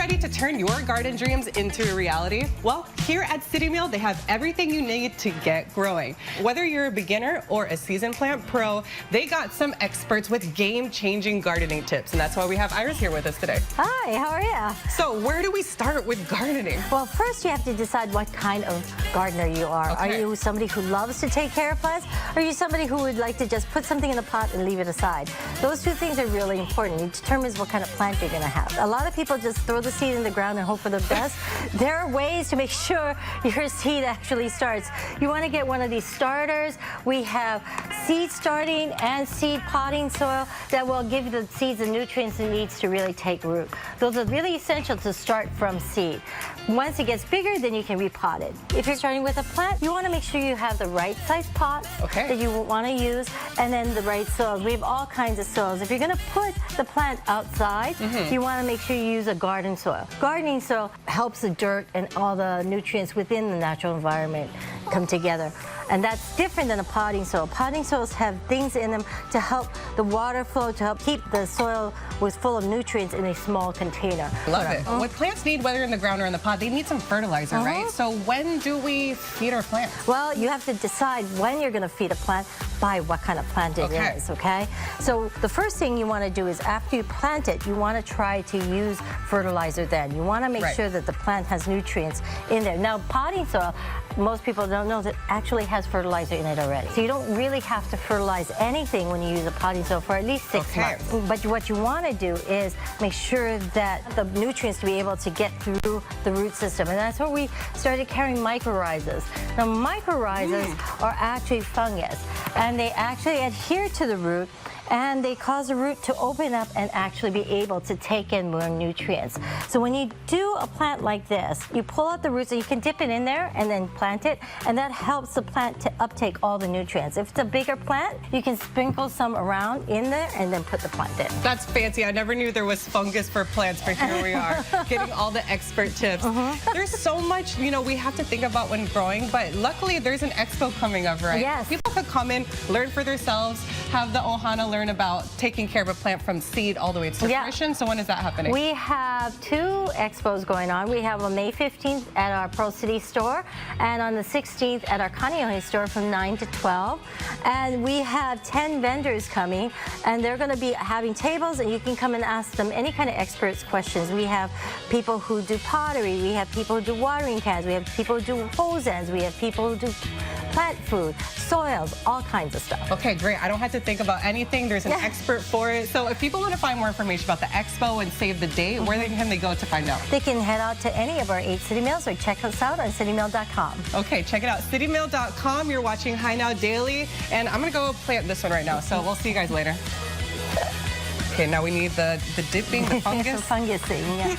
ready to turn your garden dreams into a reality? Well, here at City Meal, they have everything you need to get growing. Whether you're a beginner or a seasoned plant pro, they got some experts with game-changing gardening tips. And that's why we have Iris here with us today. Hi, how are you? So where do we start with gardening? Well, first you have to decide what kind of gardener you are. Okay. Are you somebody who loves to take care of plants? Or are you somebody who would like to just put something in the pot and leave it aside? Those two things are really important. It determines what kind of plant you're going to have. A lot of people just throw the seed in the ground and hope for the best. There are ways to make sure your seed actually starts. You want to get one of these starters. We have seed starting and seed potting soil that will give the seeds the nutrients it needs to really take root. Those are really essential to start from seed. Once it gets bigger, then you can repot it. If you're starting with a plant, you want to make sure you have the right size pot that you want to use, and then the right soils. We have all kinds of soils. If you're going to put the plant outside, you want to make sure you use a garden soil. Gardening soil helps the dirt and all the nutrients within the natural environment come together. And that's different than a potting soil. Potting soils have things in them to help the water flow, to help keep the soil full of nutrients in a small container. Love it. What plants need, whether in the ground or in the pot, they need some fertilizer, right? So when do we feed our plants? Well, you have to decide when you're going to feed a plant by what kind of plant it is, okay? So the first thing you want to do is after you plant it, you want to try to use fertilizer then. You want to make sure that the plant has nutrients in there. Now, potting soil, most people don't know that actually has fertilizer in it already. So you don't really have to fertilize anything when you use a potting soil for at least 6 months. But what you want to do is make sure that the nutrients to be able to get through the root system. And that's where we started carrying mycorrhizas. Now, mycorrhizas are actually fungus, and they actually adhere to the root, and they cause the root to open up and actually be able to take in more nutrients. So when you do a plant like this, you pull out the roots and you can dip it in there and then plant it, and that helps the plant to uptake all the nutrients. If it's a bigger plant, you can sprinkle some around in there and then put the plant in. That's fancy. I never knew there was fungus for plants, but here we are, getting all the expert tips. There's so much, you know, we have to think about when growing, but luckily there's an expo coming up, right? Yes. People could come in, learn for themselves, have the ohana learn about taking care of a plant from seed all the way to fruition. So when is that happening? We have 2 expos going on. We have on May 15th at our Pro City store, and on the 16th at our Kaneohe store from 9 to 12. And we have 10 vendors coming, and they're going to be having tables, and you can come and ask them any kind of experts questions. We have people who do pottery, we have people who do watering cans, we have people who do hose ends, we have people who do plant food, soils, all kinds of stuff. Okay, great. I don't have to think about anything. There's an expert for it. So if people want to find more information about the expo and save the date, where can they go to find out? They can head out to any of our 8 City Meals or check us out on citymeal.com. Okay, check it out. citymeal.com. You're watching HiNow Daily, and I'm going to go plant this one right now. So we'll see you guys later. Okay, now we need the dipping, the fungus. The fungus thing, yeah.